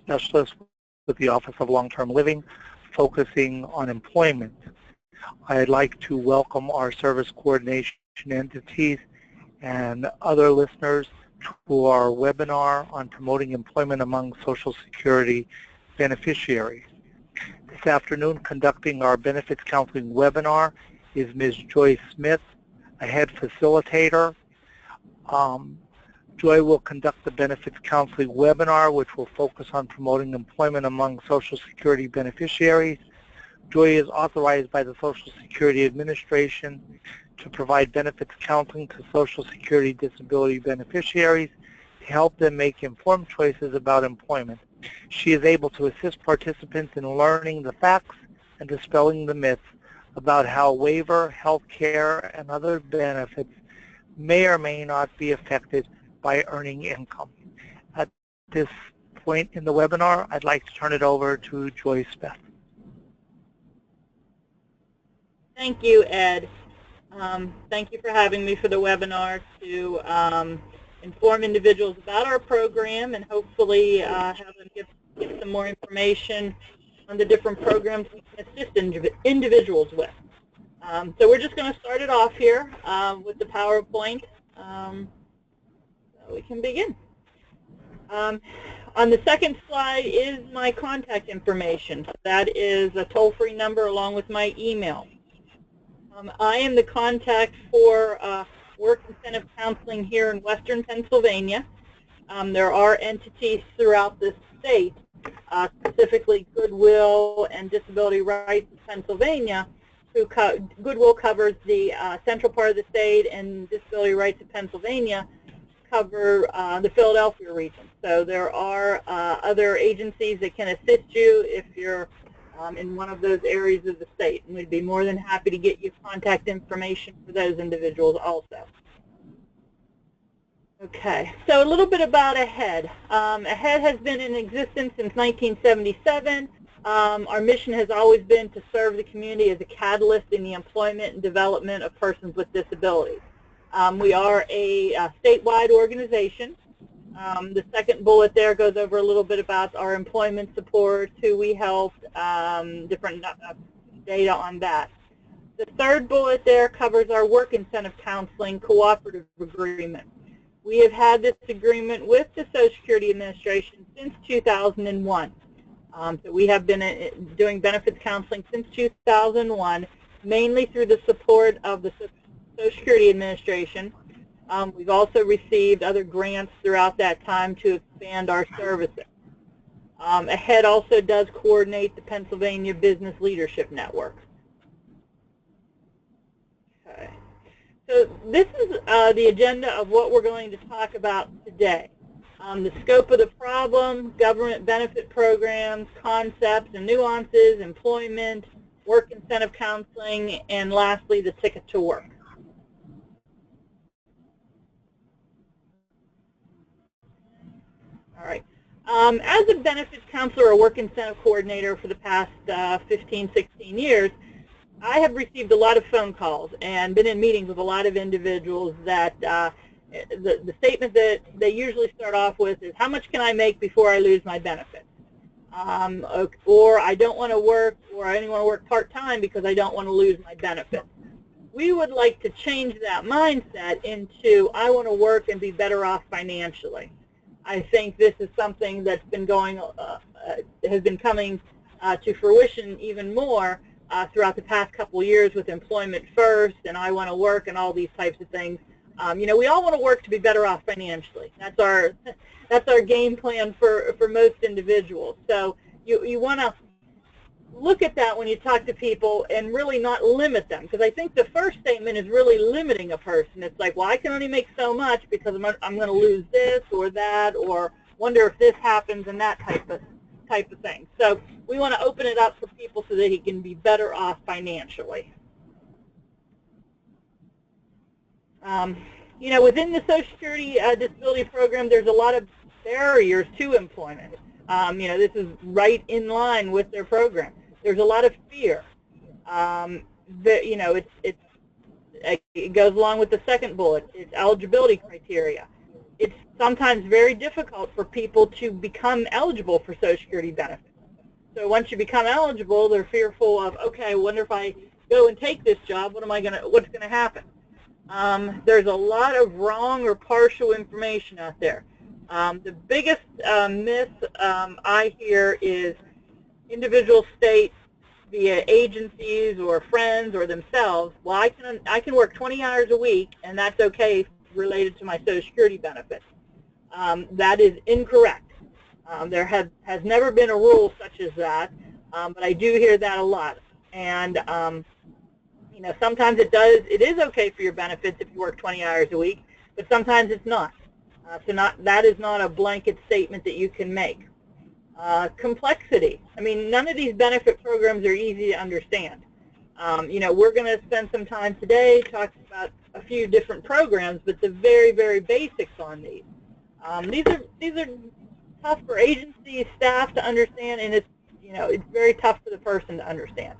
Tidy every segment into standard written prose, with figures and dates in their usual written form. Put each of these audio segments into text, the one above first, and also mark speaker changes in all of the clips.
Speaker 1: specialist with the Office of Long-Term Living, focusing on employment. I'd like to welcome our service coordination entities and other listeners to our webinar on promoting employment among Social Security beneficiaries. This afternoon, conducting our benefits counseling webinar is Ms. Joy Smith, a head facilitator. Joy will conduct the benefits counseling webinar, which will focus on promoting employment among Social Security beneficiaries. Joy is authorized by the Social Security Administration to provide benefits counseling to Social Security disability beneficiaries to help them make informed choices about employment. She is able to assist participants in learning the facts and dispelling the myths about how waiver, health care, and other benefits may or may not be affected by earning income. At this point in the webinar, I'd like to turn it over to Joy Smith.
Speaker 2: Thank you, Ed. Thank you for having me for the webinar to inform individuals about our program and hopefully have them get some more information on the different programs we can assist individuals with. So we're just going to start it off here with the PowerPoint. So we can begin. On the second slide is my contact information. That is a toll-free number along with my email. I am the contact for work incentive counseling here in Western Pennsylvania. There are entities throughout the state, specifically Goodwill and Disability Rights of Pennsylvania, who Goodwill covers the central part of the state, and Disability Rights of Pennsylvania cover the Philadelphia region. So there are other agencies that can assist you if you're in one of those areas of the state, and we'd be more than happy to get you contact information for those individuals also. Okay, so a little bit about AHEAD. AHEAD has been in existence since 1977. Our mission has always been to serve the community as a catalyst in the employment and development of persons with disabilities. We are a statewide organization. The second bullet there goes over a little bit about our employment support, who we help, different data on that. The third bullet there covers our work incentive counseling cooperative agreement. We have had this agreement with the Social Security Administration since 2001. So we have been doing benefits counseling since 2001, mainly through the support of the Social Security Administration. We've also received other grants throughout that time to expand our services. AHEAD also does coordinate the Pennsylvania Business Leadership Network. Okay. So this is the agenda of what we're going to talk about today. The scope of the problem, government benefit programs, concepts and nuances, employment, work incentive counseling, and lastly, the ticket to work. All right. As a benefits counselor or work incentive coordinator for the past 15, 16 years, I have received a lot of phone calls and been in meetings with a lot of individuals that the statement that they usually start off with is, how much can I make before I lose my benefits? Or I don't want to work, or I only want to work part-time because I don't want to lose my benefits. We would like to change that mindset into, I want to work and be better off financially. I think this is something that's been going, has been coming to fruition even more throughout the past couple of years with Employment First and I Want to Work and all these types of things. You know, we all want to work to be better off financially. That's our game plan for most individuals. So you want to look at that when you talk to people and really not limit them, because I think the first statement is really limiting a person. It's like, well, I can only make so much because I'm going to lose this or that, or wonder if this happens, and that type of thing. So we want to open it up for people so that he can be better off financially. You know, within the Social Security disability program, there's a lot of barriers to employment. You know, this is right in line with their program. There's a lot of fear. That, you know, it goes along with the second bullet. It's eligibility criteria. It's sometimes very difficult for people to become eligible for Social Security benefits. So once you become eligible, they're fearful of, okay, I wonder if I go and take this job, what's going to happen? There's a lot of wrong or partial information out there. The biggest myth I hear is individuals state via agencies or friends or themselves, well, I can work 20 hours a week and that's okay related to my Social Security benefits. That is incorrect. There has never been a rule such as that, but I do hear that a lot. And you know, sometimes it is okay for your benefits if you work 20 hours a week, but sometimes it's not. That is not a blanket statement that you can make. Complexity. I mean, none of these benefit programs are easy to understand. You know, we're going to spend some time today talking about a few different programs, but the very, very basics on these. These are tough for agency staff to understand, and it's very tough for the person to understand.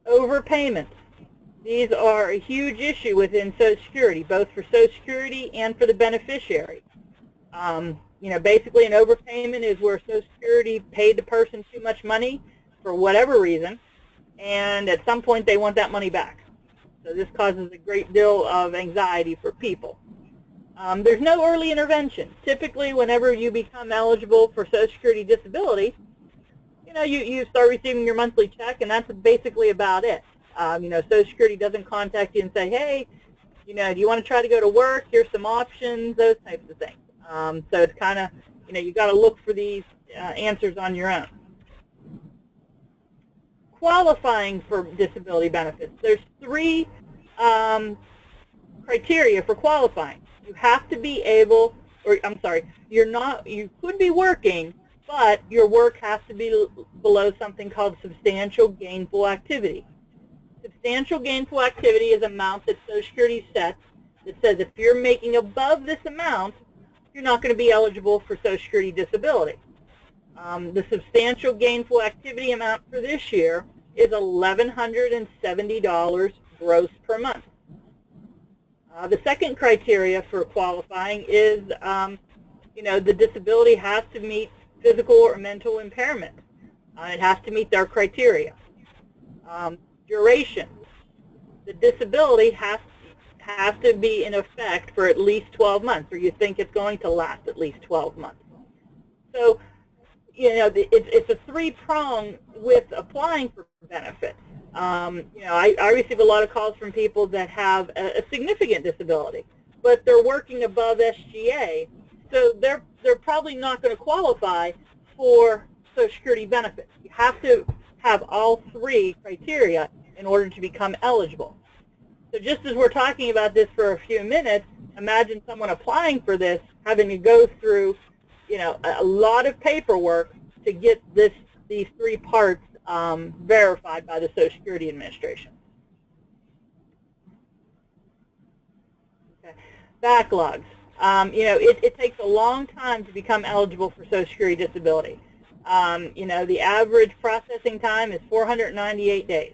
Speaker 2: Overpayments. These are a huge issue within Social Security, both for Social Security and for the beneficiary. You know, basically an overpayment is where Social Security paid the person too much money for whatever reason, and at some point they want that money back. So this causes a great deal of anxiety for people. There's no early intervention. Typically, whenever you become eligible for Social Security disability, you know, you start receiving your monthly check, and that's basically about it. You know, Social Security doesn't contact you and say, hey, you know, do you want to try to go to work? Here's some options, those types of things. So it's kind of, you know, you got to look for these answers on your own. Qualifying for disability benefits. There's 3 criteria for qualifying. You have to be able, or I'm sorry, you could be working, but your work has to be below something called substantial gainful activity. Substantial gainful activity is an amount that Social Security sets that says if you're making above this amount, you're not going to be eligible for Social Security disability. The substantial gainful activity amount for this year is $1,170 gross per month. The second criteria for qualifying is, you know, the disability has to meet physical or mental impairment. It has to meet their criteria. Duration. The disability has to be in effect for at least 12 months, or you think it's going to last at least 12 months. So, you know, it's a 3-prong with applying for benefits. You know, I receive a lot of calls from people that have a significant disability, but they're working above SGA, so they're probably not going to qualify for Social Security benefits. You have to have all 3 criteria in order to become eligible. So just as we're talking about this for a few minutes, imagine someone applying for this having to go through, you know, a lot of paperwork to get these 3 parts verified by the Social Security Administration. Okay. Backlogs. You know, it takes a long time to become eligible for Social Security disability. You know, the average processing time is 498 days.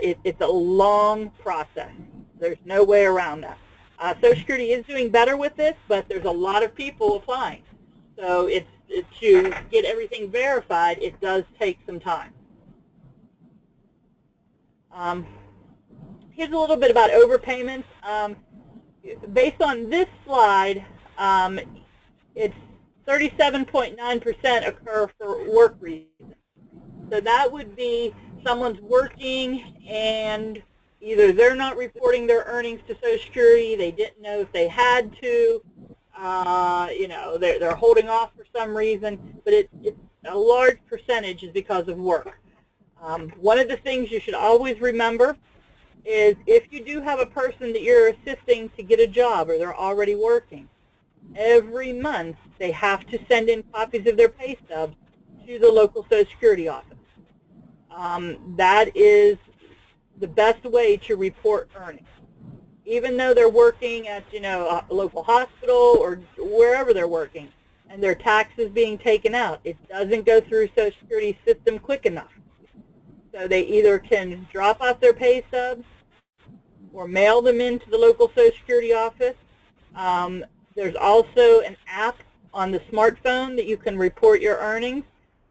Speaker 2: It's a long process. There's no way around that. Social Security is doing better with this, but there's a lot of people applying. So to get everything verified, it does take some time. Here's a little bit about overpayments. Based on this slide, it's 37.9% occur for work reasons. So that would be someone's working and either they're not reporting their earnings to Social Security, they didn't know if they had to, you know, they're holding off for some reason, but it's a large percentage is because of work. One of the things you should always remember is if you do have a person that you're assisting to get a job or they're already working, every month they have to send in copies of their pay stubs to the local Social Security office. That is the best way to report earnings. Even though they're working at, you know, a local hospital or wherever they're working and their taxes being taken out, it doesn't go through Social Security's system quick enough. So they either can drop off their pay stubs or mail them into the local Social Security office, There's also an app on the smartphone that you can report your earnings.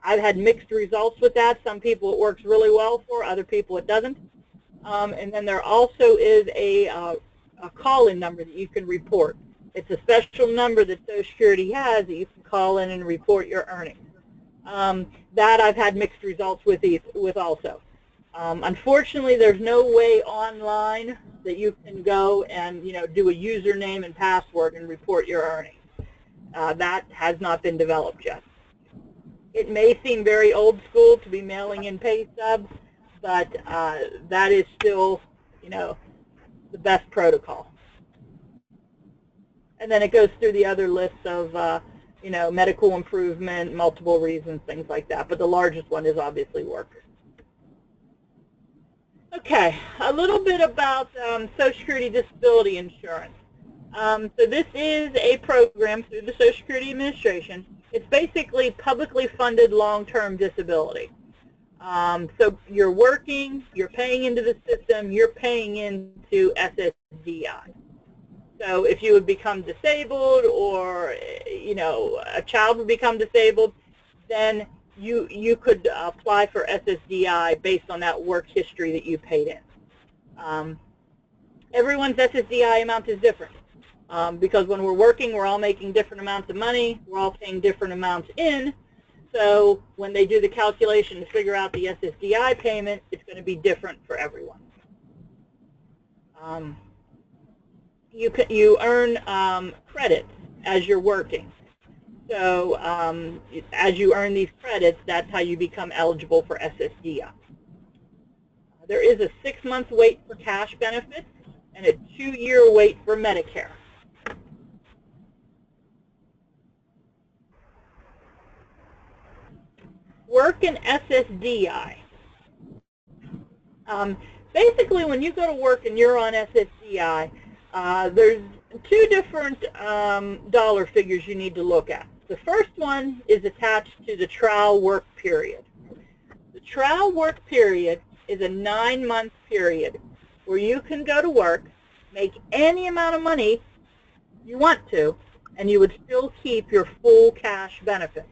Speaker 2: I've had mixed results with that. Some people it works really well for, other people it doesn't. And then there also is a call-in number that you can report. It's a special number that Social Security has that you can call in and report your earnings. That I've had mixed results with also. Unfortunately, there's no way online that you can go and do a username and password and report your earnings. That has not been developed yet. It may seem very old school to be mailing in pay stubs, but that is still, the best protocol. And then it goes through the other lists of, medical improvement, multiple reasons, things like that. But the largest one is obviously work. Okay, a little bit about Social Security disability insurance. So this is a program through the Social Security Administration. It's basically publicly funded long-term disability. So you're working, you're paying into the system, you're paying into SSDI. So if you would become disabled or, a child would become disabled, then you could apply for SSDI based on that work history that you paid in. Everyone's SSDI amount is different because when we're working, we're all making different amounts of money. We're all paying different amounts in. So when they do the calculation to figure out the SSDI payment, it's going to be different for everyone. You earn credits as you're working. So as you earn these credits, that's how you become eligible for SSDI. There is a 6-month wait for cash benefits and a 2-year wait for Medicare. Work in SSDI. Basically, when you go to work and you're on SSDI, there's 2 different dollar figures you need to look at. The first one is attached to the trial work period. The trial work period is a 9-month period where you can go to work, make any amount of money you want to, and you would still keep your full cash benefit.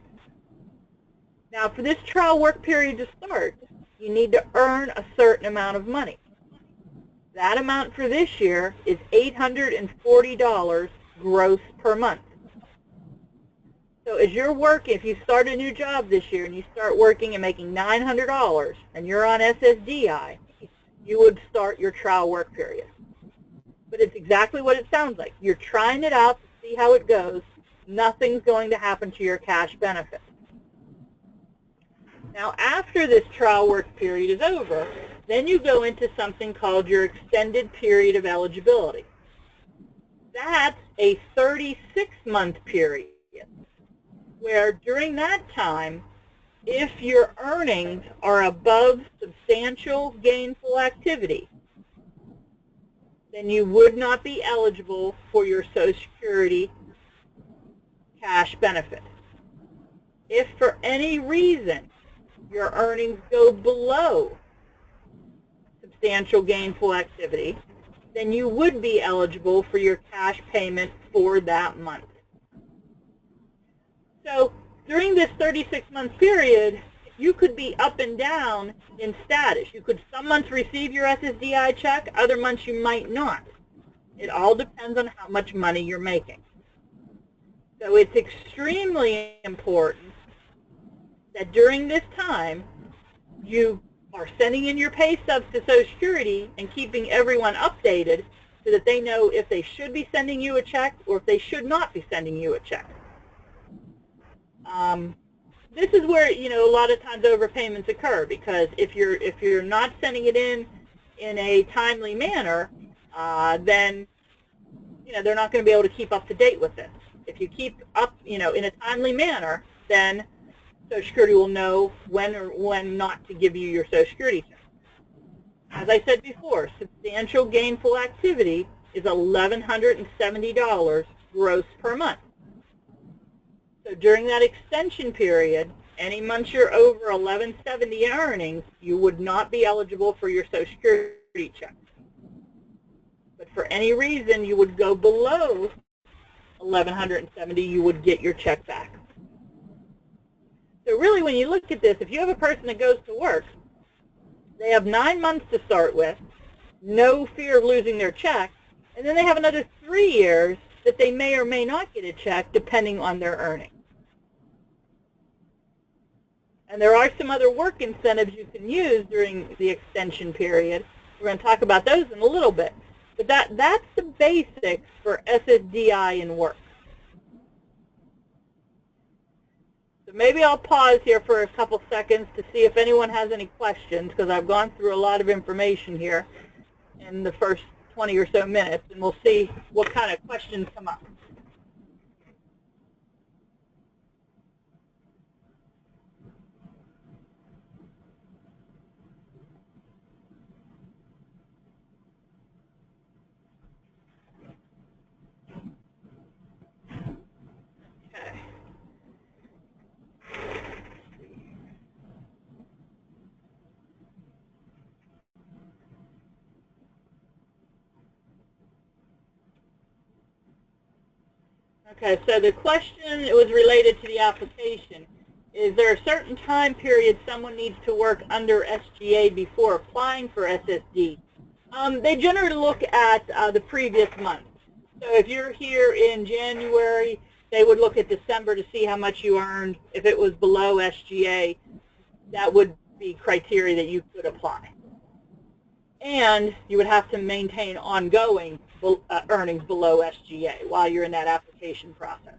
Speaker 2: Now, for this trial work period to start, you need to earn a certain amount of money. That amount for this year is $840 gross per month. So as you're working, if you start a new job this year and you start working and making $900 and you're on SSDI, you would start your trial work period. But it's exactly what it sounds like. You're trying it out to see how it goes. Nothing's going to happen to your cash benefit. Now, after this trial work period is over, then you go into something called your extended period of eligibility. That's a 36-month period, where during that time, if your earnings are above substantial gainful activity, then you would not be eligible for your Social Security cash benefit. If for any reason your earnings go below substantial gainful activity, then you would be eligible for your cash payment for that month. So during this 36-month period, you could be up and down in status. You could some months receive your SSDI check, other months you might not. It all depends on how much money you're making. So it's extremely important that during this time, you are sending in your pay stubs to Social Security and keeping everyone updated so that they know if they should be sending you a check or if they should not be sending you a check. This is where, a lot of times overpayments occur, because if you're not sending it in a timely manner, then they're not going to be able to keep up to date with it. If you keep up, in a timely manner, then Social Security will know when or when not to give you your Social Security check. As I said before, substantial gainful activity is $1,170 gross per month. So during that extension period, any months you're over $1,170 in earnings, you would not be eligible for your Social Security check. But for any reason you would go below $1,170, you would get your check back. So really, when you look at this, if you have a person that goes to work, they have 9 months to start with, no fear of losing their check, and then they have another 3 years that they may or may not get a check depending on their earnings. And there are some other work incentives you can use during the extension period. We're going to talk about those in a little bit. But that's the basics for SSDI in work. So maybe I'll pause here for a couple seconds to see if anyone has any questions, because I've gone through a lot of information here in the first 20 or so minutes, and we'll see what kind of questions come up. Okay. Okay, so the question was related to the application. Is there a certain time period someone needs to work under SGA before applying for SSD? They generally look at the previous month. So if you're here in January, they would look at December to see how much you earned. If it was below SGA, that would be criteria that you could apply. And you would have to maintain ongoing earnings below SGA while you're in that application process.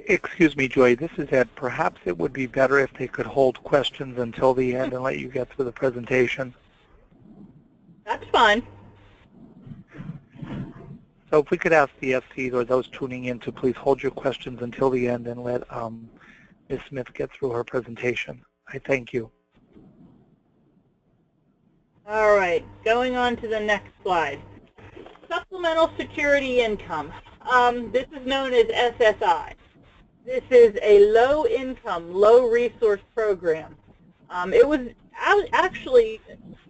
Speaker 1: Excuse me, Joy, this is Ed. Perhaps it would be better if they could hold questions until the end and let you get through the presentation.
Speaker 2: That's fine.
Speaker 1: So if we could ask the FCs or those tuning in to please hold your questions until the end and let Ms. Smith get through her presentation. I thank you.
Speaker 2: All right, going on to the next slide. Supplemental security income. This is known as SSI. This is a low-income, low-resource program. It was actually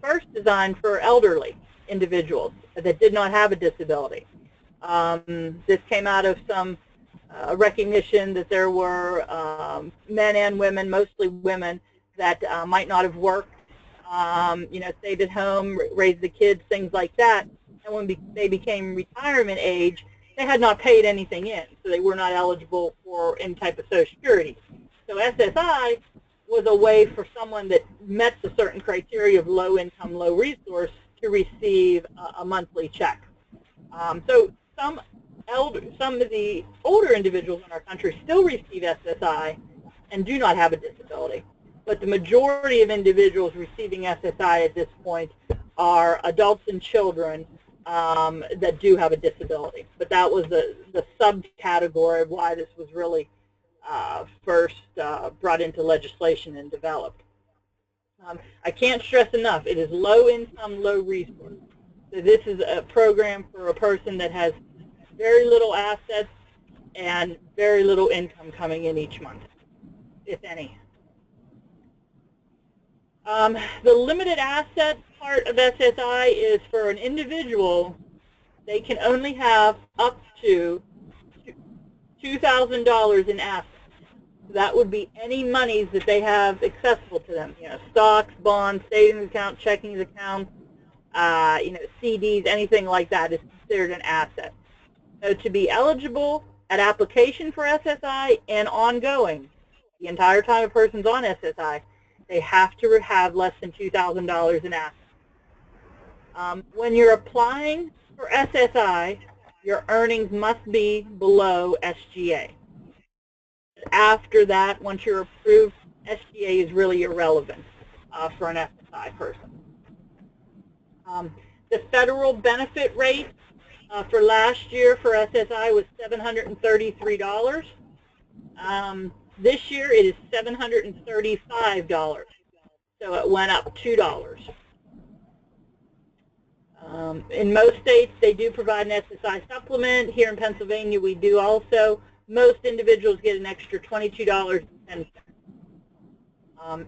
Speaker 2: first designed for elderly individuals that did not have a disability. This came out of some recognition that there were men and women, mostly women, that might not have worked, stayed at home, raised the kids, things like that. And when they became retirement age, they had not paid anything in, so they were not eligible for any type of Social Security. So SSI was a way for someone that met the certain criteria of low income, low resource to receive a monthly check. So some of the older individuals in our country still receive SSI and do not have a disability. But the majority of individuals receiving SSI at this point are adults and children that do have a disability. But that was the subcategory of why this was really first brought into legislation and developed. I can't stress enough, it is low income, low resource. So this is a program for a person that has very little assets and very little income coming in each month, if any. The limited asset part of SSI is for an individual, they can only have up to $2,000 in assets. That would be any monies that they have accessible to them, stocks, bonds, savings account, checking accounts, CDs, anything like that is considered an asset. So to be eligible at application for SSI and ongoing, the entire time a person's on SSI, they have to have less than $2,000 in assets. When you're applying for SSI, your earnings must be below SGA. After that, once you're approved, SGA is really irrelevant for an SSI person. The federal benefit rate for last year for SSI was $733. This year it is $735, so it went up $2. In most states, they do provide an SSI supplement. Here in Pennsylvania, we do also. Most individuals get an extra $22.10.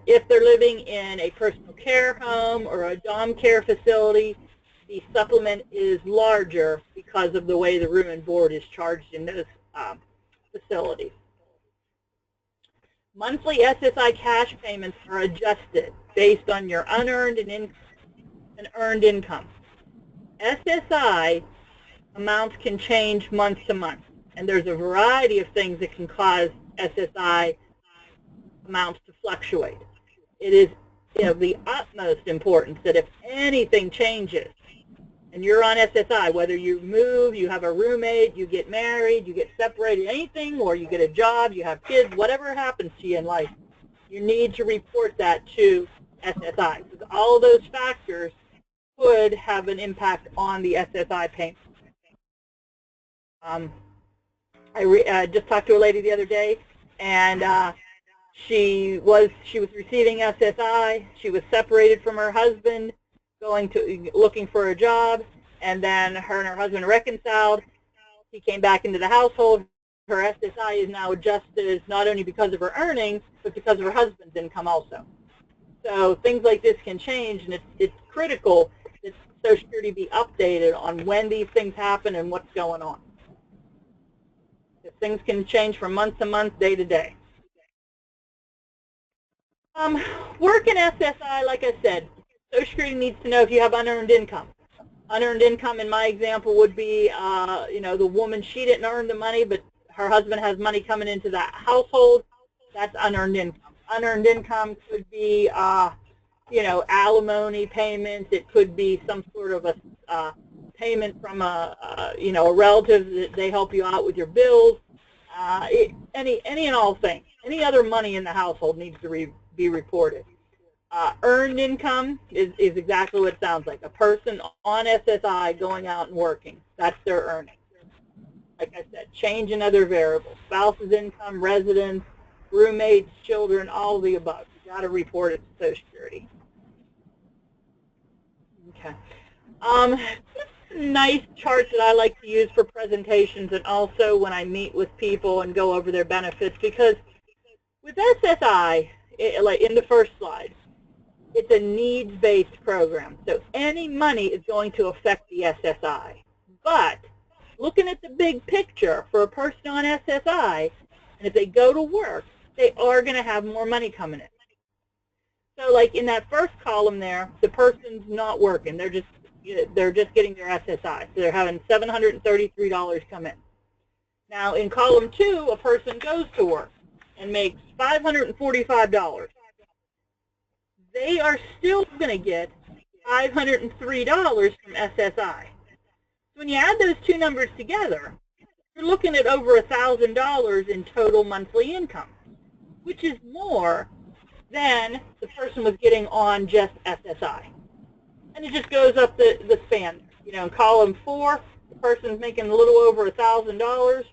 Speaker 2: If they're living in a personal care home or a dom care facility, the supplement is larger because of the way the room and board is charged in those facilities. Monthly SSI cash payments are adjusted based on your unearned and earned income. SSI amounts can change month to month, and there's a variety of things that can cause SSI amounts to fluctuate. It is of the utmost importance that if anything changes and you're on SSI, whether you move, you have a roommate, you get married, you get separated, anything, or you get a job, you have kids, whatever happens to you in life, you need to report that to SSI, because all of those factors could have an impact on the SSI payment. I just talked to a lady the other day, and she was receiving SSI. She was separated from her husband, looking for a job, and then her and her husband reconciled. He came back into the household. Her SSI is now adjusted not only because of her earnings, but because of her husband's income also. So things like this can change, and it's critical that Social Security be updated on when these things happen and what's going on. Because things can change from month to month, day to day. Work in SSI, like I said, Social Security needs to know if you have unearned income. Unearned income, in my example, would be, the woman, she didn't earn the money, but her husband has money coming into that household. That's unearned income. Unearned income could be, alimony payments. It could be some sort of a payment from a relative that they help you out with your bills. Any and all things. Any other money in the household needs to be reported. Earned income is exactly what it sounds like. A person on SSI going out and working. That's their earnings. Like I said, change in other variables. Spouse's income, residence, roommates, children, all of the above. You've got to report it to Social Security. Okay. Nice charts that I like to use for presentations and also when I meet with people and go over their benefits, because with SSI, like in the first slide, it's a needs-based program. So any money is going to affect the SSI. But looking at the big picture for a person on SSI, and if they go to work, they are going to have more money coming in. So like in that first column there, the person's not working. They're just getting their SSI. So they're having $733 come in. Now in column 2, a person goes to work and makes $545. They are still going to get $503 from SSI. So when you add those two numbers together, you're looking at over $1,000 in total monthly income, which is more than the person was getting on just SSI. And it just goes up the span. In column 4, the person's making a little over $1,000,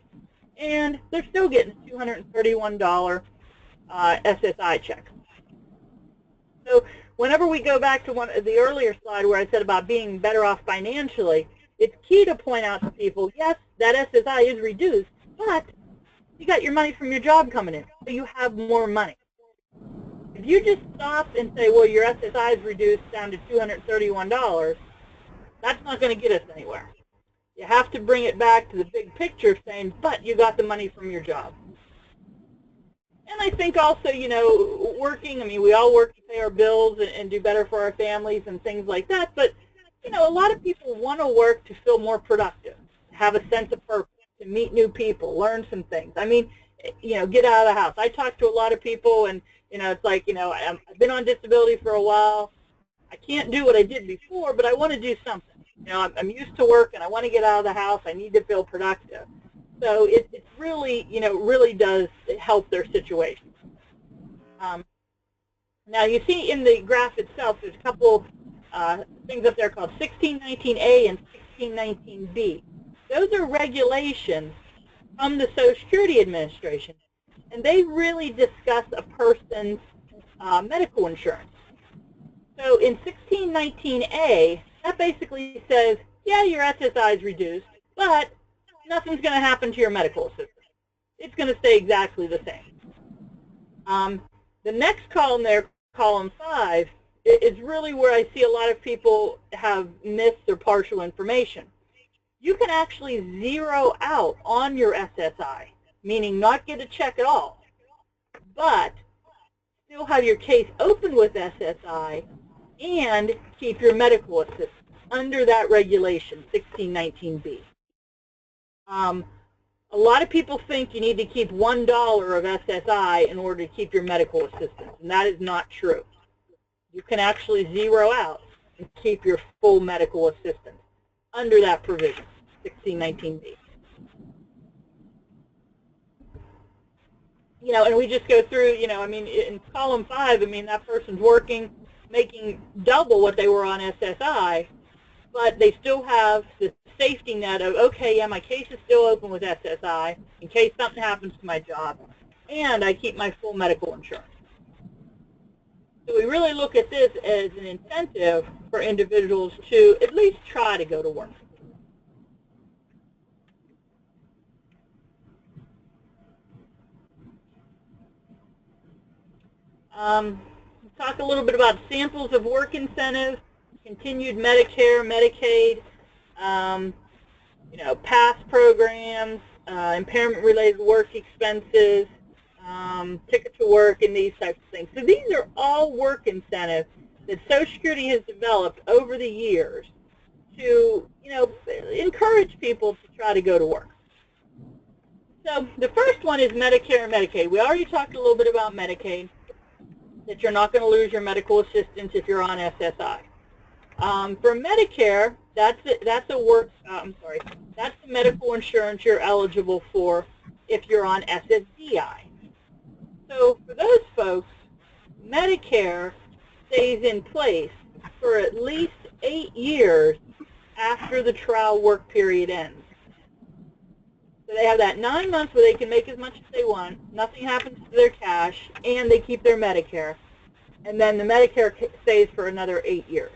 Speaker 2: and they're still getting a $231 SSI check. So whenever we go back to the earlier slide where I said about being better off financially, it's key to point out to people, yes, that SSI is reduced, but you got your money from your job coming in, so you have more money. If you just stop and say, well, your SSI is reduced down to $231, that's not going to get us anywhere. You have to bring it back to the big picture saying, but you got the money from your job. And I think also, working, we all work to pay our bills and do better for our families and things like that, but, a lot of people want to work to feel more productive, have a sense of purpose, to meet new people, learn some things. Get out of the house. I talk to a lot of people and, it's like, I've been on disability for a while. I can't do what I did before, but I want to do something. I'm used to work and I want to get out of the house. I need to feel productive. So it really, really does help their situation. Now you see in the graph itself, there's a couple things up there called 1619A and 1619B. Those are regulations from the Social Security Administration, and they really discuss a person's medical insurance. So in 1619A, That basically says, yeah, your SSI is reduced, but nothing's going to happen to your medical assistant. It's going to stay exactly the same. The next column there, column 5, is really where I see a lot of people have missed or partial information. You can actually zero out on your SSI, meaning not get a check at all, but still have your case open with SSI and keep your medical assistance under that regulation, 1619B. A lot of people think you need to keep $1 of SSI in order to keep your medical assistance, and that is not true. You can actually zero out and keep your full medical assistance under that provision, 1619B. You know, and we just go through, you know, I mean, in column 5, I mean, that person's working, making double what they were on SSI, but they still have the safety net of, okay, yeah, my case is still open with SSI in case something happens to my job, and I keep my full medical insurance. So we really look at this as an incentive for individuals to at least try to go to work. Talk a little bit about samples of work incentives, continued Medicare, Medicaid, you know, past programs, impairment-related work expenses, ticket to work, and these types of things. So these are all work incentives that Social Security has developed over the years to, you know, encourage people to try to go to work. So the first one is Medicare and Medicaid. We already talked a little bit about Medicaid, that you're not going to lose your medical assistance if you're on SSI. For Medicare, that's the medical insurance you're eligible for if you're on SSDI. So for those folks, Medicare stays in place for at least 8 years after the trial work period ends. So they have that 9 months where they can make as much as they want, nothing happens to their cash, and they keep their Medicare. And then the Medicare stays for another 8 years.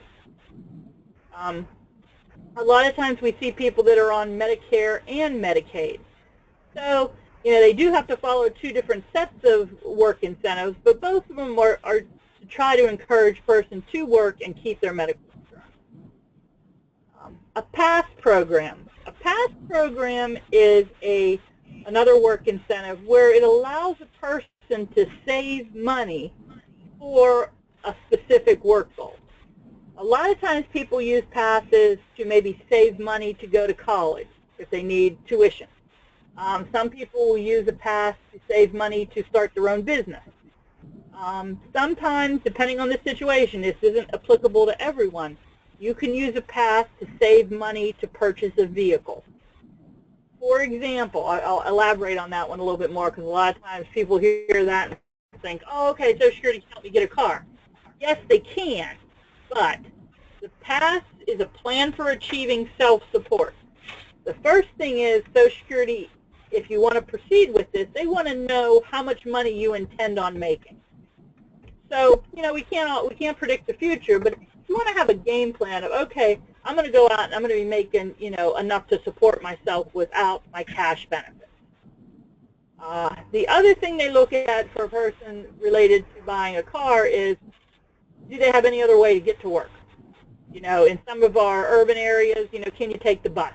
Speaker 2: A lot of times we see people that are on Medicare and Medicaid. So, you know, they do have to follow 2 different sets of work incentives, but both of them are to try to encourage person to work and keep their medical insurance. A PASS program. A PASS program is another work incentive where it allows a person to save money for a specific work goal. A lot of times people use passes to maybe save money to go to college if they need tuition. Some people will use a pass to save money to start their own business. Sometimes, depending on the situation, this isn't applicable to everyone. You can use a pass to save money to purchase a vehicle. For example, I'll elaborate on that one a little bit more because a lot of times people hear that and think, oh, okay, Social Security can help me get a car. Yes, they can, but the PASS is a plan for achieving self-support. The first thing is Social Security, if you want to proceed with this, they want to know how much money you intend on making. So, you know, we can't predict the future, but if you want to have a game plan of, okay, I'm going to go out and I'm going to be making, you know, enough to support myself without my cash benefits. The other thing they look at for a person related to buying a car is, do they have any other way to get to work? You know, in some of our urban areas, you know, can you take the bus?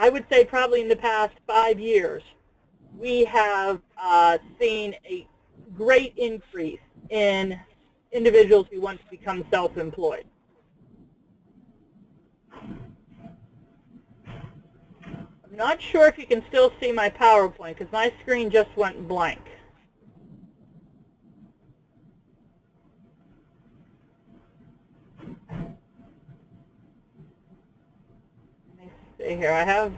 Speaker 2: I would say probably in the past 5 years, we have seen a great increase in individuals who want to become self-employed. I'm not sure if you can still see my PowerPoint because my screen just went blank. Let me see here. I have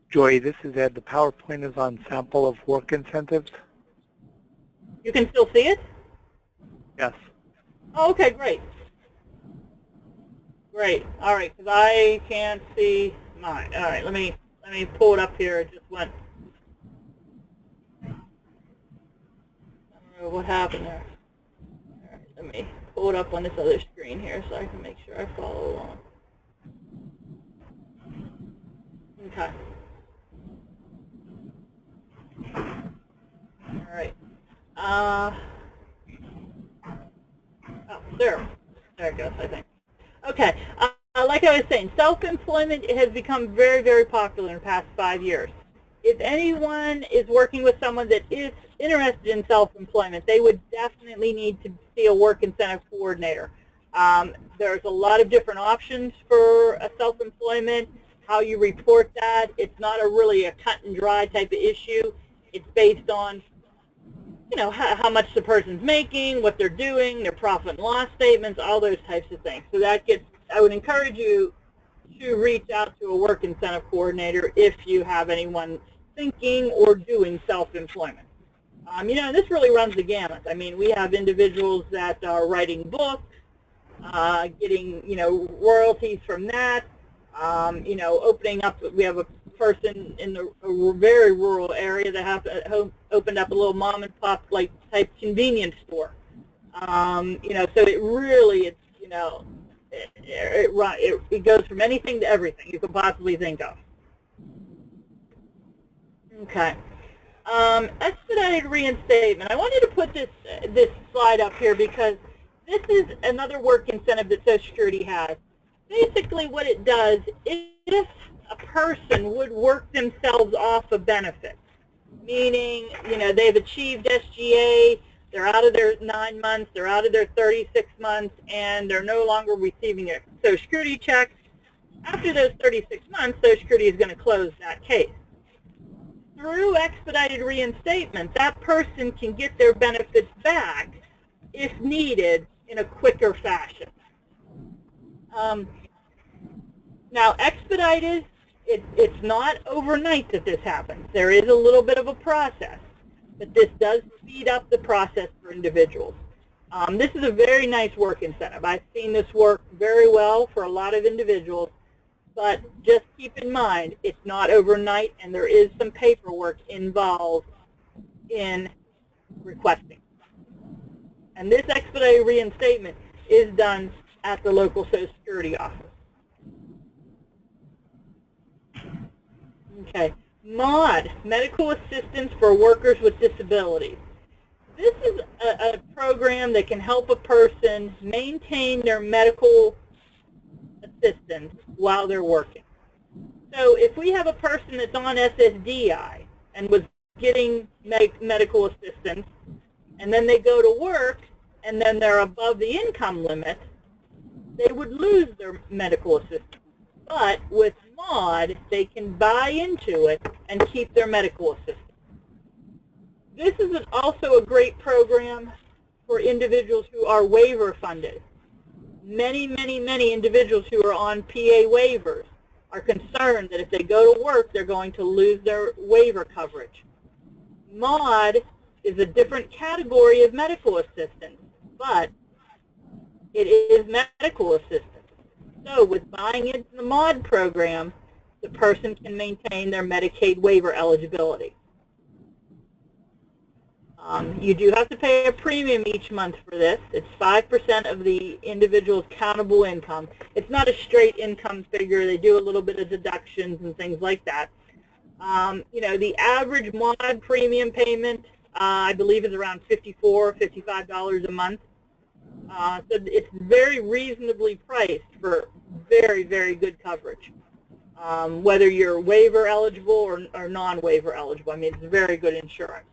Speaker 1: Joy, this is Ed. The PowerPoint is on sample of work incentives.
Speaker 2: You can still see it?
Speaker 1: Yes.
Speaker 2: Oh, okay, great. Great. All right, because I can't see mine. All right, let me pull it up here. It just went. I don't know what happened there. All right, let me pull it up on this other screen here so I can make sure I follow along. Okay. All right. Oh, there it goes, I think. Okay. Like I was saying, self-employment has become very, very popular in the past 5 years. If anyone is working with someone that is interested in self-employment, they would definitely need to see a work incentive coordinator. There's a lot of different options for a self-employment, how you report that. It's not really a cut and dry type of issue. It's based on, you know, how much the person's making, what they're doing, their profit and loss statements, all those types of things. So that gets, I would encourage you to reach out to a work incentive coordinator if you have anyone thinking or doing self-employment. You know, this really runs the gamut. I mean, we have individuals that are writing books, getting, you know, royalties from that, you know, opening up, we have a person in a very rural area that have opened up a little mom and pop like type convenience store. You know, so it really, it's, you know, it goes from anything to everything you could possibly think of. Okay. Expedited reinstatement. I wanted to put this slide up here because this is another work incentive that Social Security has. Basically what it does, if a person would work themselves off a benefit, meaning, you know, they've achieved SGA, they're out of their 9 months, they're out of their 36 months, and they're no longer receiving a Social Security check. After those 36 months, Social Security is going to close that case. Through expedited reinstatement, that person can get their benefits back, if needed, in a quicker fashion. Now, expedited, it's not overnight that this happens. There is a little bit of a process, but this does speed up the process for individuals. This is a very nice work incentive. I've seen this work very well for a lot of individuals, but just keep in mind, it's not overnight, and there is some paperwork involved in requesting. And this expedited reinstatement is done at the local Social Security office. Okay, MAUD, Medical Assistance for Workers with Disabilities. This is a program that can help a person maintain their medical assistance while they're working. So if we have a person that's on SSDI and was getting medical assistance, and then they go to work, and then they're above the income limit, they would lose their medical assistance. But with MAUD, they can buy into it and keep their medical assistance. This is also a great program for individuals who are waiver funded. Many, many, many individuals who are on PA waivers are concerned that if they go to work, they're going to lose their waiver coverage. MAUD is a different category of medical assistance, but it is medical assistance. So with buying into the MAUD program, the person can maintain their Medicaid waiver eligibility. You do have to pay a premium each month for this. It's 5% of the individual's countable income. It's not a straight income figure. They do a little bit of deductions and things like that. You know, the average MAUD premium payment I believe is around $54, $55 a month. So it's very reasonably priced for very, very good coverage. Whether you're waiver eligible or non-waiver eligible, I mean, it's very good insurance.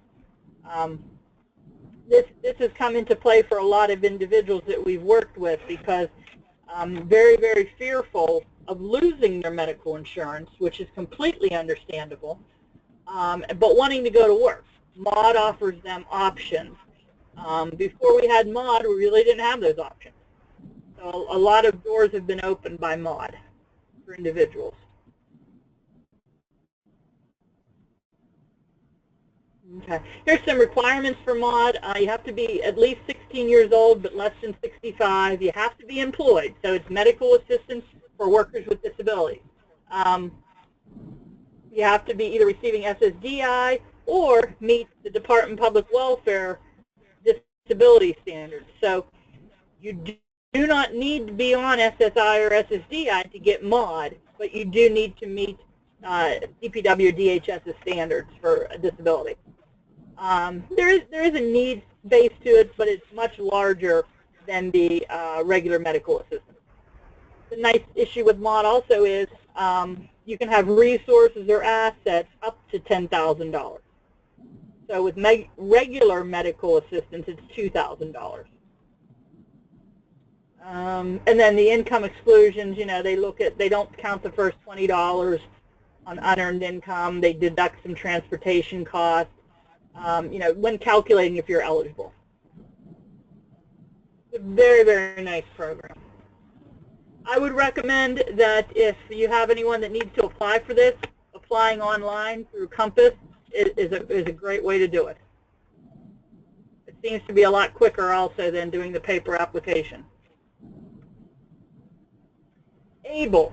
Speaker 2: This has come into play for a lot of individuals that we've worked with because very, very fearful of losing their medical insurance, which is completely understandable, but wanting to go to work. MAUD offers them options. Before we had MAUD, we really didn't have those options. So a lot of doors have been opened by MAUD for individuals. Okay. Here's some requirements for MAUD. You have to be at least 16 years old, but less than 65. You have to be employed, so it's medical assistance for workers with disabilities. You have to be either receiving SSDI or meet the Department of Public Welfare disability standards. So you do not need to be on SSI or SSDI to get MAUD, but you do need to meet DPW or DHS's standards for a disability. There is a needs base to it, but it's much larger than the regular medical assistance. The nice issue with MAUD also is you can have resources or assets up to $10,000. So with regular medical assistance, it's $2,000. And then the income exclusions, you know, they don't count the first $20 on unearned income. They deduct some transportation costs, you know, when calculating if you're eligible. It's a very, very nice program. I would recommend that if you have anyone that needs to apply for this, applying online through Compass is a great way to do it. It seems to be a lot quicker also than doing the paper application. ABLE.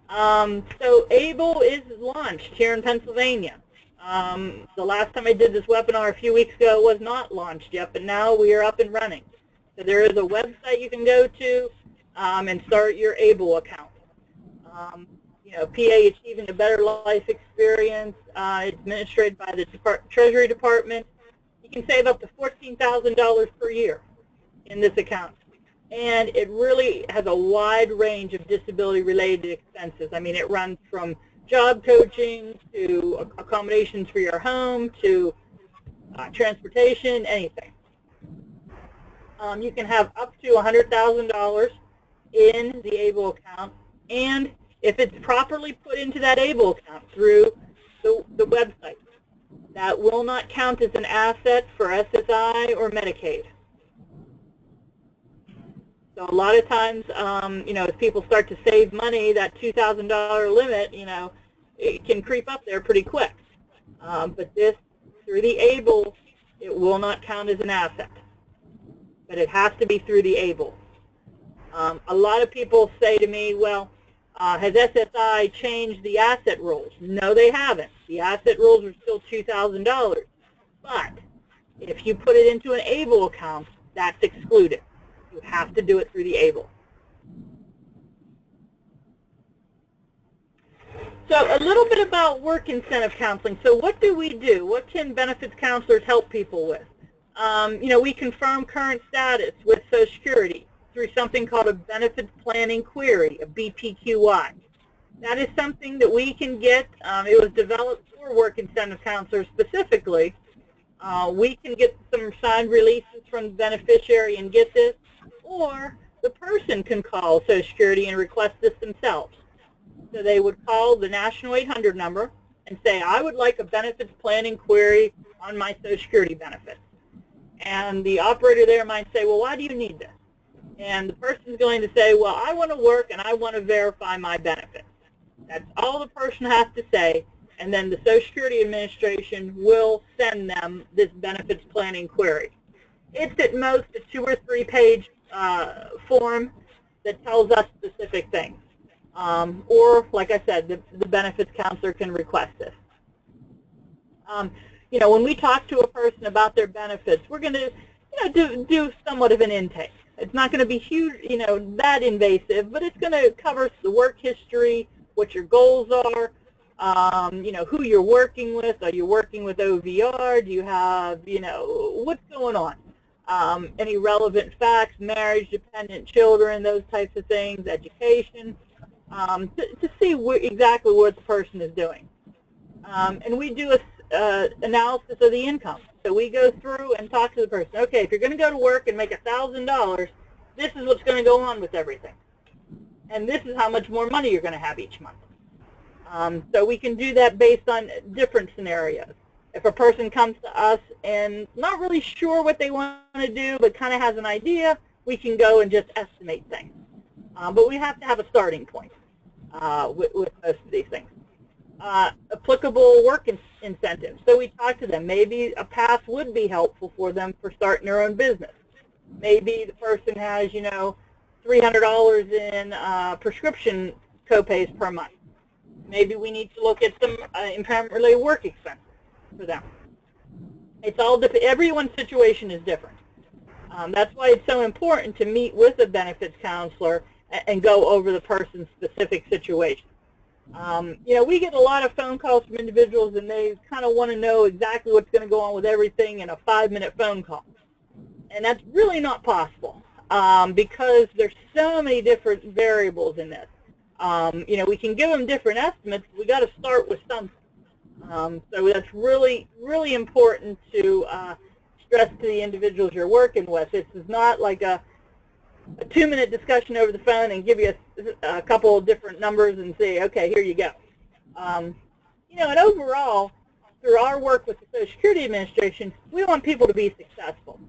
Speaker 2: So ABLE is launched here in Pennsylvania. The last time I did this webinar a few weeks ago, it was not launched yet, but now we are up and running. So there is a website you can go to and start your ABLE account. You know, PA Achieving a Better Life Experience. It's administered by the Treasury Department. You can save up to $14,000 per year in this account. And it really has a wide range of disability-related expenses. I mean, it runs from job coaching to accommodations for your home to transportation, anything. You can have up to $100,000 in the ABLE account, and if it's properly put into that ABLE account through the website, that will not count as an asset for SSI or Medicaid. So a lot of times, you know, as people start to save money, that $2,000 limit, you know, it can creep up there pretty quick. But this, through the ABLE, it will not count as an asset. But it has to be through the ABLE. A lot of people say to me, well, has SSI changed the asset rules? No, they haven't. The asset rules are still $2,000. But if you put it into an ABLE account, that's excluded. You have to do it through the ABLE. So a little bit about work incentive counseling. So what do we do? What can benefits counselors help people with? You know, we confirm current status with Social Security through something called a benefits planning query, a BPQI. That is something that we can get. It was developed for work incentive counselors specifically. We can get some signed releases from the beneficiary and get this, or the person can call Social Security and request this themselves. So they would call the National 800 number and say, I would like a benefits planning query on my Social Security benefits. And the operator there might say, well, why do you need this? And the person is going to say, well, I want to work and I want to verify my benefits. That's all the person has to say, and then the Social Security Administration will send them this benefits planning query. It's at most a 2- or 3-page form that tells us specific things. Or, like I said, the benefits counselor can request this. You know, when we talk to a person about their benefits, we're going to, you know, do somewhat of an intake. It's not going to be huge, you know, that invasive, but it's going to cover the work history, what your goals are, who you're working with. Are you working with OVR? Do you have, what's going on? Any relevant facts, marriage, dependent children, those types of things, education, to see exactly what the person is doing. And we do a analysis of the income. So we go through and talk to the person. Okay, if you're going to go to work and make $1,000, this is what's going to go on with everything. And this is how much more money you're going to have each month. So we can do that based on different scenarios. If a person comes to us and not really sure what they want to do but kind of has an idea, we can go and just estimate things. But we have to have a starting point with most of these things. Applicable work incentives. So we talk to them. Maybe a pass would be helpful for them for starting their own business. Maybe the person has, $300 in prescription copays per month. Maybe we need to look at some impairment-related work expenses for them. It's all different. Everyone's situation is different. That's why it's so important to meet with a benefits counselor and go over the person's specific situation. We get a lot of phone calls from individuals, and they kind of want to know exactly what's going to go on with everything in a 5-minute phone call. And that's really not possible because there's so many different variables in this. We can give them different estimates. We got to start with something. So that's really, really important to stress to the individuals you're working with. This is not like a 2-minute discussion over the phone and give you a couple of different numbers and say, okay, here you go. And overall, through our work with the Social Security Administration, we want people to be successful.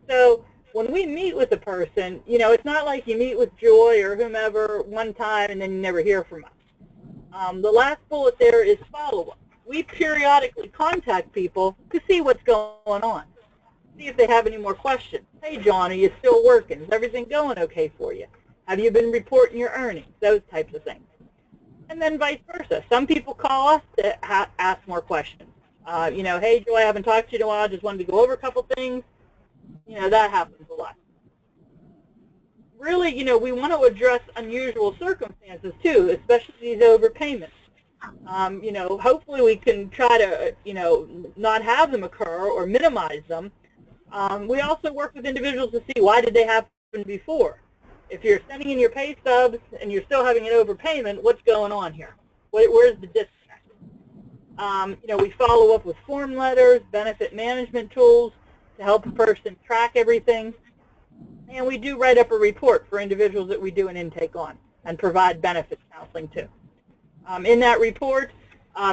Speaker 2: So when we meet with a person, it's not like you meet with Joy or whomever one time and then you never hear from us. The last bullet there is follow-up. We periodically contact people to see what's going on, see if they have any more questions. Hey, John, are you still working? Is everything going okay for you? Have you been reporting your earnings? Those types of things. And then vice versa. Some people call us to ask more questions. Hey, Joy, I haven't talked to you in a while. I just wanted to go over a couple things. That happens a lot. Really, we want to address unusual circumstances, too, especially these overpayments. Hopefully we can try to, not have them occur or minimize them. We also work with individuals to see why did they happen before. If you're sending in your pay stubs and you're still having an overpayment, what's going on here? Where's the disconnect? We follow up with form letters, benefit management tools to help a person track everything. And we do write up a report for individuals that we do an intake on and provide benefits counseling to. In that report,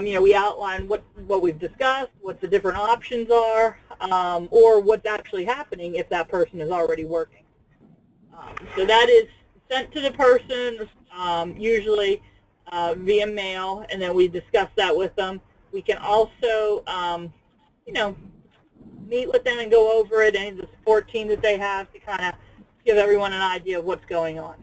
Speaker 2: we outline what we've discussed, what the different options are, or what's actually happening if that person is already working. So that is sent to the person, usually via mail, and then we discuss that with them. We can also, meet with them and go over it, any of the support team that they have to kind of give everyone an idea of what's going on.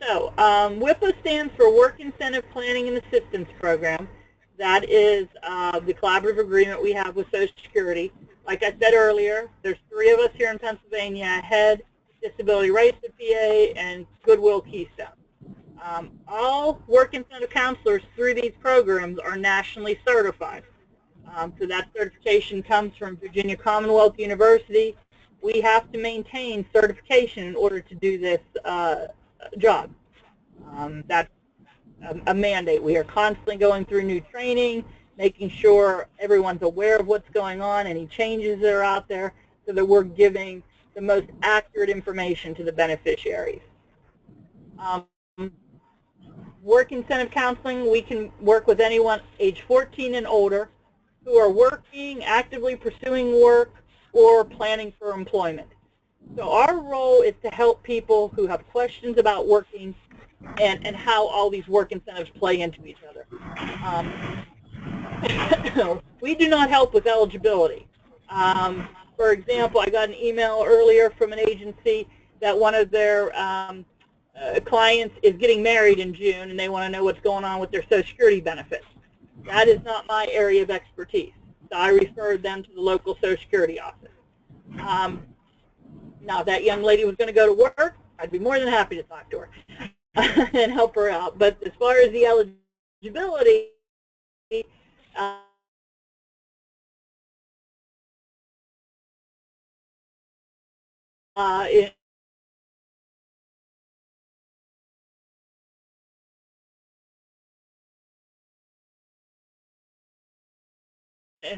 Speaker 2: So WIPA stands for Work Incentive Planning and Assistance Program. That is the collaborative agreement we have with Social Security. Like I said earlier, there's 3 of us here in Pennsylvania, HEAD, Disability Rights at PA, and Goodwill Keystone. All work incentive counselors through these programs are nationally certified. So that certification comes from Virginia Commonwealth University. We have to maintain certification in order to do this job. That's a mandate. We are constantly going through new training, making sure everyone's aware of what's going on, any changes that are out there, so that we're giving the most accurate information to the beneficiaries. Work incentive counseling, we can work with anyone age 14 and older who are working, actively pursuing work, or planning for employment. So our role is to help people who have questions about working and how all these work incentives play into each other. We do not help with eligibility. For example, I got an email earlier from an agency that one of their clients is getting married in June, and they want to know what's going on with their Social Security benefits. That is not my area of expertise. So I referred them to the local Social Security office. Now, if that young lady was going to go to work, I'd be more than happy to talk to her. and help her out. But as far as the eligibility, uh, in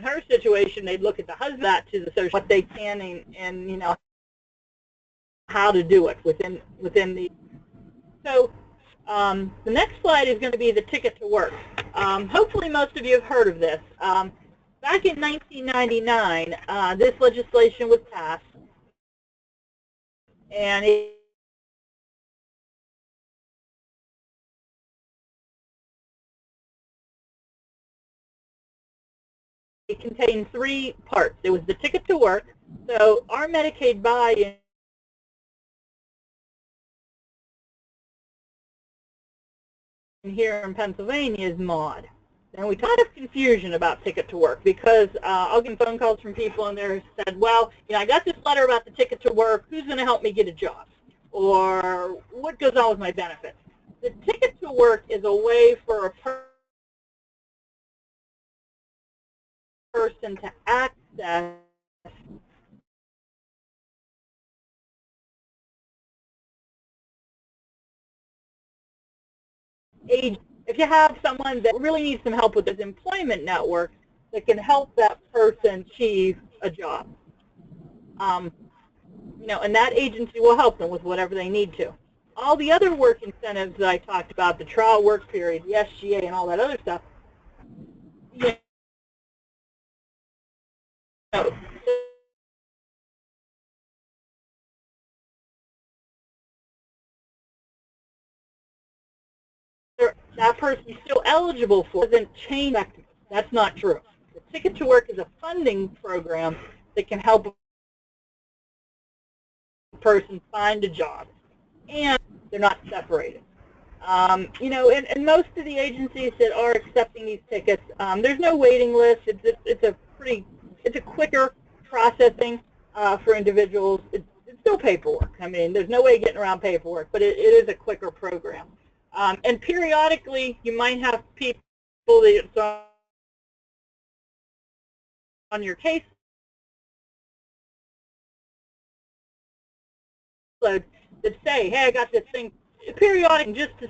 Speaker 2: her situation, they'd look at the husband to the social, what they can and you know how to do it within the. So the next slide is going to be the ticket to work. Hopefully most of you have heard of this. Back in 1999, this legislation was passed, and it contained 3 parts. There was the ticket to work. So our Medicaid buy-in here in Pennsylvania is MAUD. And we had a lot of confusion about ticket to work because I'll get phone calls from people and they said, well, you know, I got this letter about the ticket to work. Who's going to help me get a job? Or what goes on with my benefits? The ticket to work is a way for a person to access age. If you have someone that really needs some help with this employment network that can help that person achieve a job, you know, and that agency will help them with whatever they need to. All the other work incentives that I talked about, the trial work period, the SGA, and all that other stuff, you know, that person's still eligible for it doesn't change. That's not true. The Ticket to Work is a funding program that can help a person find a job, and they're not separated. You know, and most of the agencies that are accepting these tickets, there's no waiting list. It's a quicker processing for individuals. It's still paperwork. I mean, there's no way of getting around paperwork, but it is a quicker program. And periodically, you might have people that's on your case that say, hey, I got this thing, periodic, just to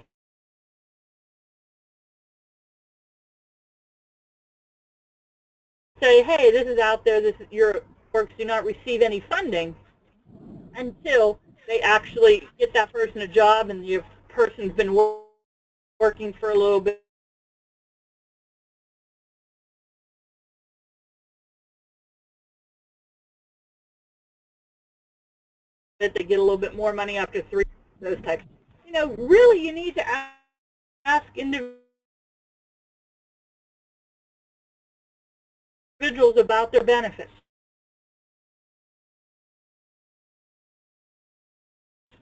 Speaker 2: say, hey, this is out there, this is, your works do not receive any funding until they actually get that person a job and the person's been working for a little bit. They get a little bit more money after 3, those types. You know, really you need to ask individuals about their benefits.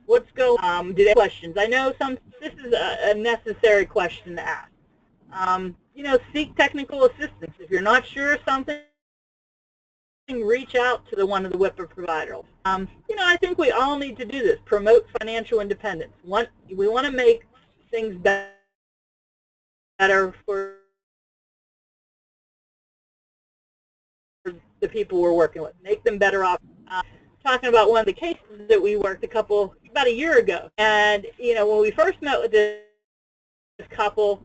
Speaker 2: What's going on? Do they have questions? I know this is a necessary question to ask. You know, seek technical assistance. If you're not sure of something, reach out to one of the WIPA providers. You know, I think we all need to do this, promote financial independence. We want to make things better for the people we're working with, make them better off. Talking about one of the cases that we worked about a year ago, and you know, when we first met with this couple,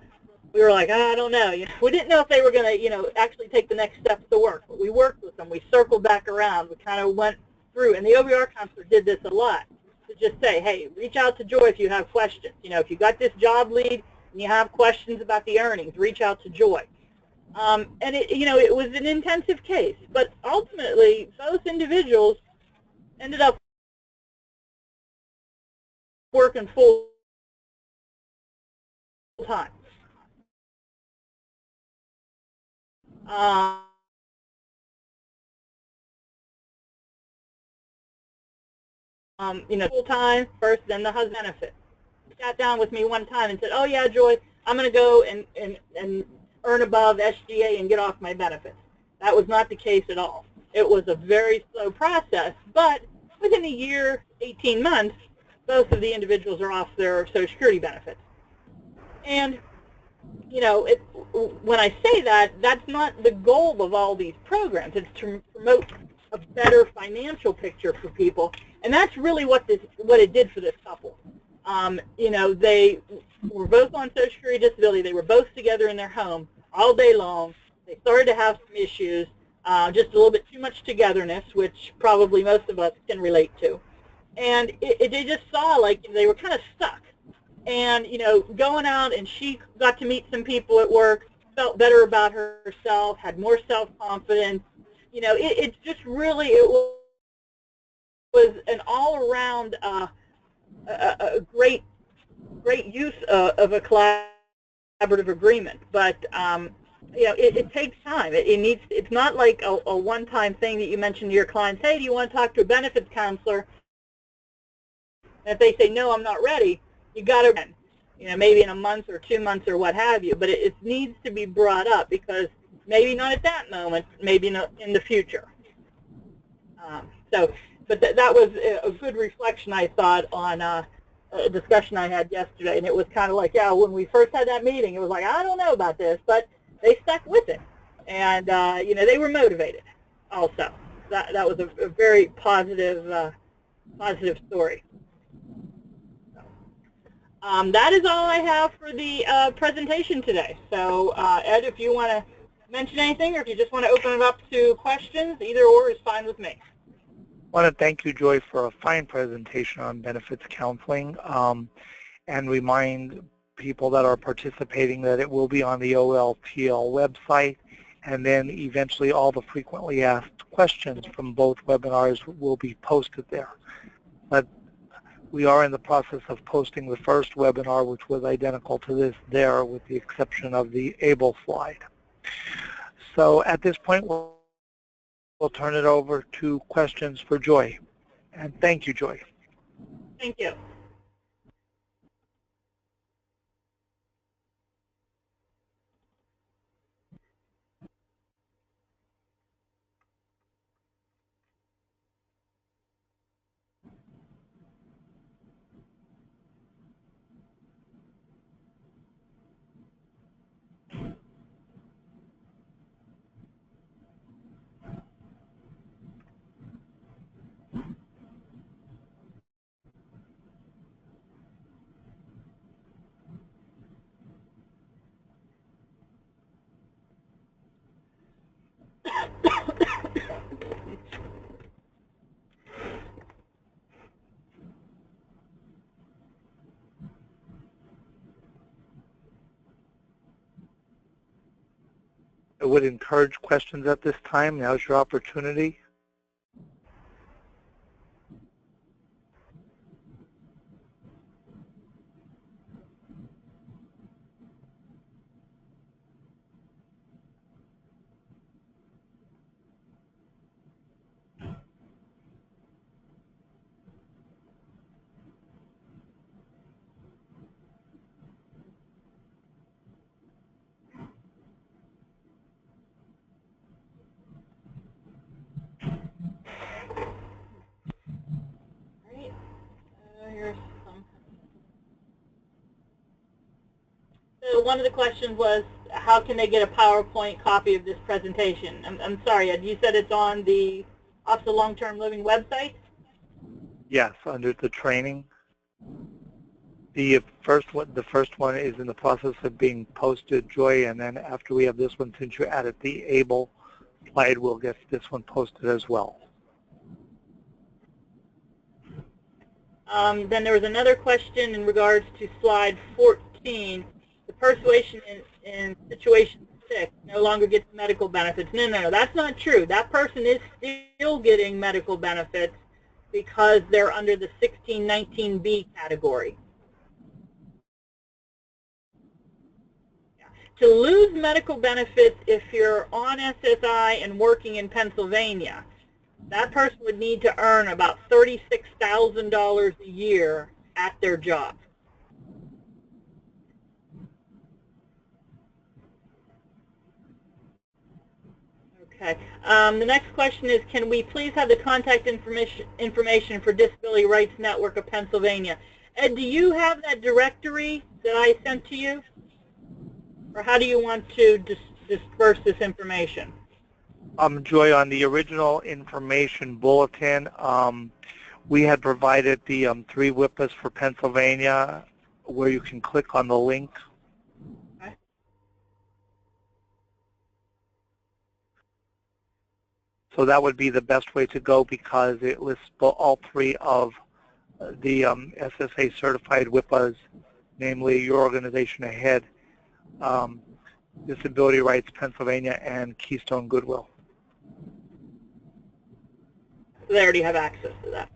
Speaker 2: we were like, I don't know. You know, we didn't know if they were going to, you know, actually take the next steps to work. But we worked with them. We circled back around. We kind of went through, and the OBR counselor did this a lot, to just say, hey, reach out to Joy if you have questions. You know, if you got this job lead and you have questions about the earnings, reach out to Joy. And you know, it was an intensive case, but ultimately both individuals ended up working full time. You know, full time first, then the husband benefit. He sat down with me one time and said, oh yeah, Joy, I'm going to go and earn above SGA and get off my benefits. That was not the case at all. It was a very slow process, but within a year, 18 months, both of the individuals are off their Social Security benefits. And, you know, when I say that, that's not the goal of all these programs. It's to promote a better financial picture for people, and that's really what it did for this couple. You know, they were both on Social Security disability. They were both together in their home all day long. They started to have some issues, just a little bit too much togetherness, which probably most of us can relate to. And they just saw like they were kind of stuck. And, you know, going out, and she got to meet some people at work, felt better about herself, had more self-confidence. You know, it's just really, it was an all-around a great use of a collaborative agreement. But, you know, it takes time. It's not like a one-time thing that you mention to your clients, hey, do you want to talk to a benefits counselor? And if they say, no, I'm not ready, you got to, you know, maybe in a month or 2 months or what have you. But it needs to be brought up, because maybe not at that moment, maybe not in the future. But that was a good reflection, I thought, on a discussion I had yesterday. And it was kind of like, yeah, when we first had that meeting, it was like, I don't know about this, but they stuck with it. And, you know, they were motivated also. That was a very positive, positive story. That is all I have for the presentation today. So, Ed, if you want to mention anything, or if you just want to open it up to questions, either or is fine with me.
Speaker 1: I want to thank you, Joy, for a fine presentation on benefits counseling, and remind people that are participating that it will be on the OLTL website, and then eventually all the frequently asked questions from both webinars will be posted there. But we are in the process of posting the first webinar, which was identical to this there, with the exception of the ABLE slide. So at this point, we'll turn it over to questions for Joy. And thank you, Joy.
Speaker 2: Thank you.
Speaker 1: I would encourage questions at this time. Now's your opportunity.
Speaker 2: Here's some. So one of the questions was, how can they get a PowerPoint copy of this presentation? I'm sorry, Ed, you said it's on the Office of Long-Term Living website?
Speaker 1: Yes, under the training. The first one is in the process of being posted, Joy, and then after we have this one, since you added the ABLE slide, we'll get this one posted as well.
Speaker 2: Then there was another question in regards to slide 14. The persuasion in situation 6 no longer gets medical benefits. No, that's not true. That person is still getting medical benefits because they're under the 1619B category. To lose medical benefits if you're on SSI and working in Pennsylvania, that person would need to earn about $36,000 a year at their job. Okay. The next question is, can we please have the contact information for Disability Rights Network of Pennsylvania? Ed, do you have that directory that I sent to you? Or how do you want to disperse this information?
Speaker 1: Joy, on the original information bulletin, we had provided the 3 WIPAs for Pennsylvania where you can click on the link.
Speaker 2: Okay.
Speaker 1: So that would be the best way to go because it lists all 3 of the SSA certified WIPAs, namely Your Organization Ahead, Disability Rights Pennsylvania, and Keystone Goodwill.
Speaker 2: So they already have access to that.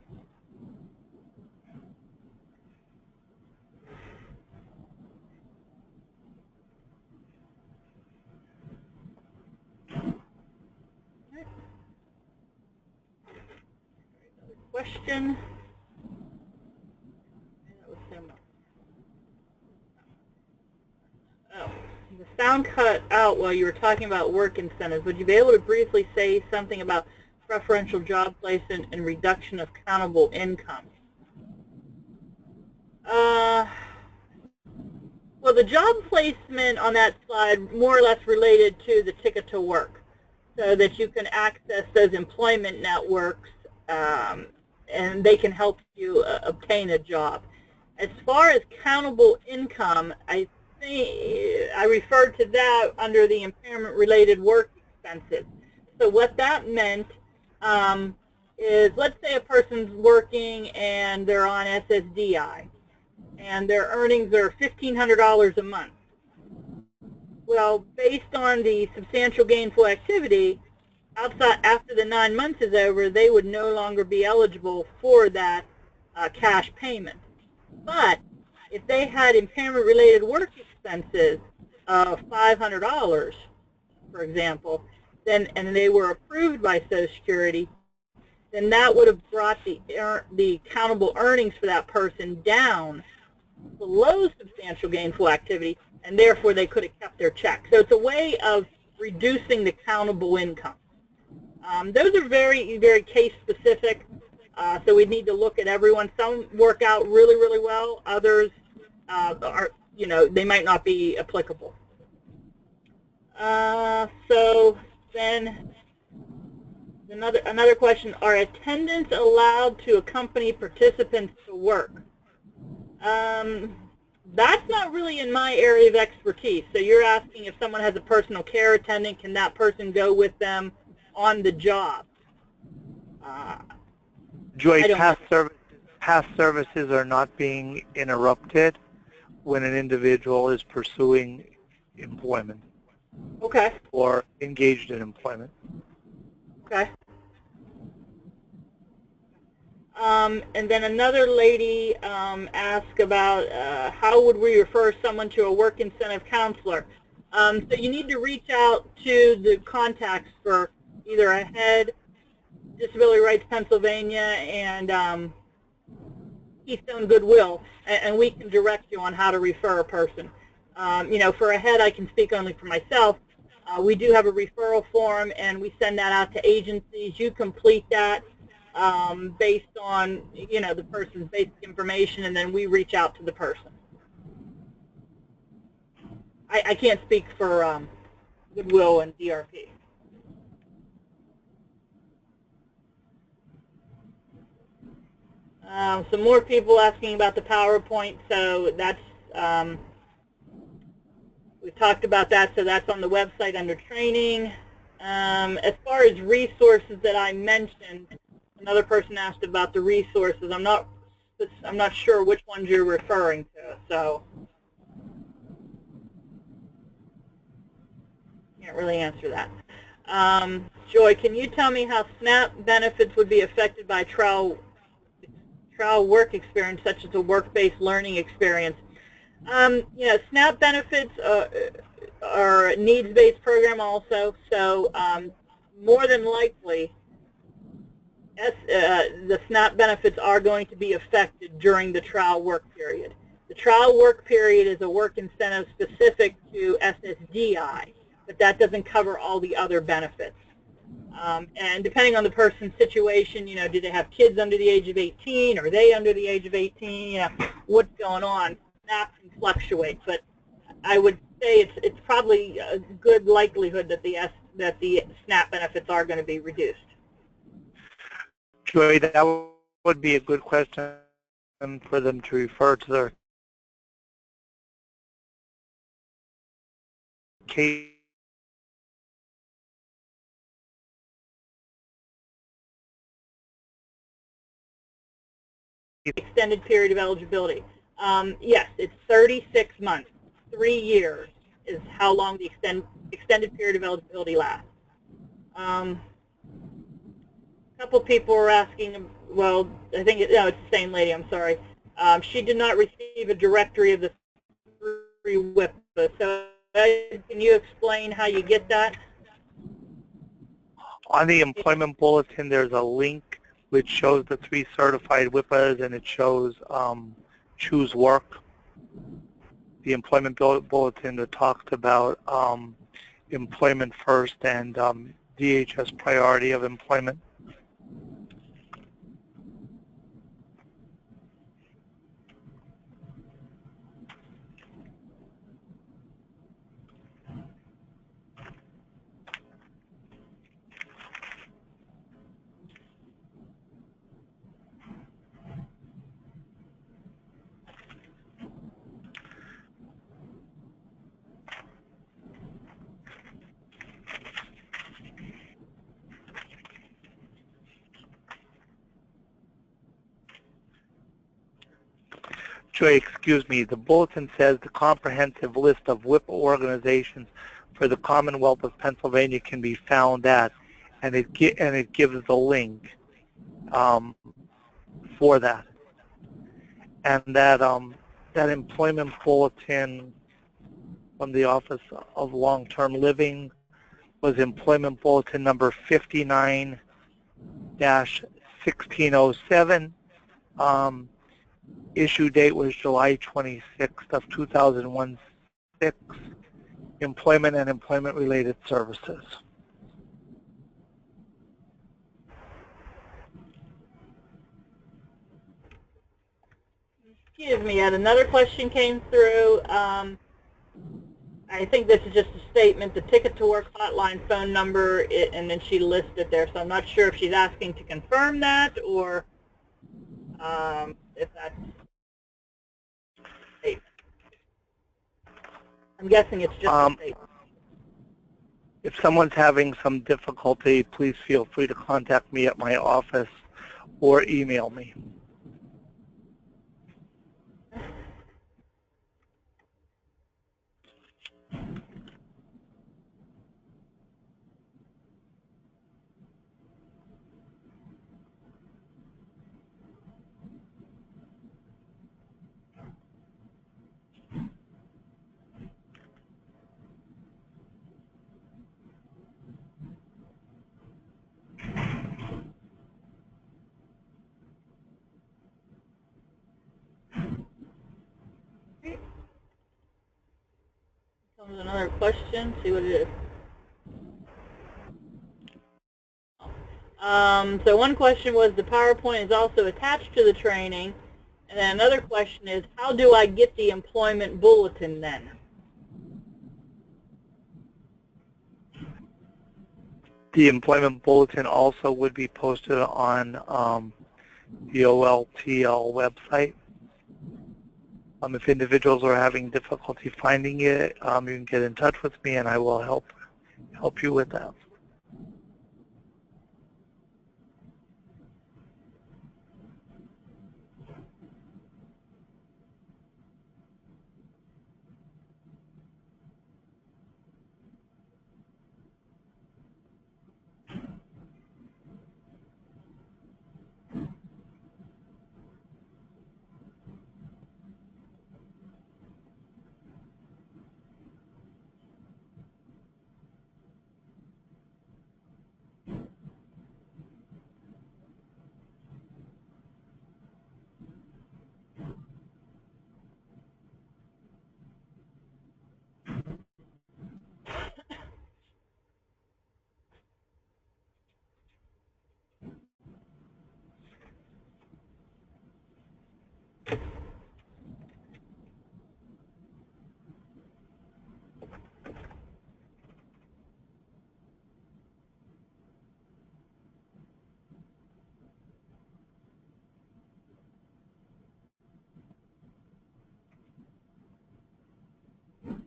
Speaker 2: Question. Oh, the sound cut out while you were talking about work incentives. Would you be able to briefly say something about preferential job placement and reduction of countable income? Well, the job placement on that slide more or less related to the ticket to work, so that you can access those employment networks and they can help you obtain a job. As far as countable income, I think I referred to that under the impairment-related work expenses. So what that meant is, let's say a person's working and they're on SSDI, and their earnings are $1,500 a month. Well, based on the substantial gainful activity, after the 9 months is over, they would no longer be eligible for that cash payment. But if they had impairment-related work expenses of $500, for example, then and they were approved by Social Security, then that would have brought the countable earnings for that person down below substantial gainful activity, and therefore they could have kept their check. So it's a way of reducing the countable income. Those are very, very case specific, so we need to look at everyone. Some work out really, really well. Others are, they might not be applicable. So then another question: are attendants allowed to accompany participants to work? That's not really in my area of expertise. So you're asking if someone has a personal care attendant, can that person go with them on the job?
Speaker 1: Joy, past services are not being interrupted when an individual is pursuing employment.
Speaker 2: Okay.
Speaker 1: Or engaged in employment.
Speaker 2: Okay. And then another lady asked about how would we refer someone to a work incentive counselor. So you need to reach out to the contacts for either AHEAD, Disability Rights Pennsylvania, and Keystone Goodwill, and we can direct you on how to refer a person. For AHEAD, I can speak only for myself. We do have a referral form, and we send that out to agencies. You complete that based on, the person's basic information, and then we reach out to the person. I can't speak for Goodwill and DRP. Some more people asking about the PowerPoint, so that's, we talked about that, so that's on the website under training. As far as resources that I mentioned, another person asked about the resources. I'm not sure which ones you're referring to, so can't really answer that. Joy, can you tell me how SNAP benefits would be affected by trial work experience, such as a work-based learning experience? SNAP benefits are a needs-based program also, so more than likely the SNAP benefits are going to be affected during the trial work period. The trial work period is a work incentive specific to SSDI, but that doesn't cover all the other benefits. And depending on the person's situation, do they have kids under the age of 18? Are they under the age of 18? What's going on? SNAP can fluctuate, but I would say it's probably a good likelihood that the SNAP benefits are going to be reduced.
Speaker 1: Joy, that would be a good question for them to refer to their case.
Speaker 2: Extended period of eligibility. Yes, it's 36 months. 3 years is how long the extended period of eligibility lasts. A couple people were asking, well, I think, no, it's the same lady, I'm sorry. She did not receive a directory of the 3 WIPA. So can you explain how you get that?
Speaker 1: On the employment bulletin, there's a link which shows the 3 certified WIPAs, and it shows choose work. The employment bulletin that talks about employment first and DHS priority of employment. Joy, excuse me, the bulletin says the comprehensive list of WIPA organizations for the Commonwealth of Pennsylvania can be found at, and it gives the link for that. And that employment bulletin from the Office of Long-Term Living was employment bulletin number 59-1607. Issue date was July 26th of 2001, 6, employment and employment-related services.
Speaker 2: Excuse me, Ed, another question came through. I think this is just a statement, the Ticket to Work hotline phone number, and then she listed there, so I'm not sure if she's asking to confirm that or if that's a statement. I'm guessing it's just a statement.
Speaker 1: If someone's having some difficulty, please feel free to contact me at my office or email me.
Speaker 2: Comes another question, see what it is. So one question was the PowerPoint is also attached to the training, and then another question is how do I get the employment bulletin then?
Speaker 1: The employment bulletin also would be posted on the OLTL website. If individuals are having difficulty finding it, you can get in touch with me and I will help you with that.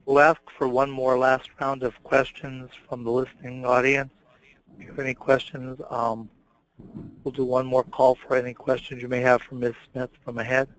Speaker 1: We'll ask for one more last round of questions from the listening audience. If you have any questions, we'll do one more call for any questions you may have for Ms. Smith from ahead.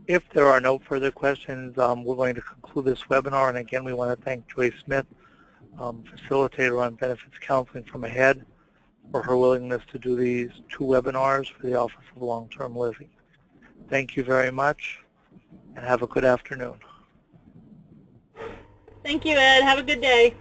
Speaker 1: If there are no further questions, we're going to conclude this webinar. And again, we want to thank Joy Smith, facilitator on benefits counseling from ahead, for her willingness to do these 2 webinars for the Office of Long-Term Living. Thank you very much, and have a good afternoon.
Speaker 2: Thank you, Ed. Have a good day.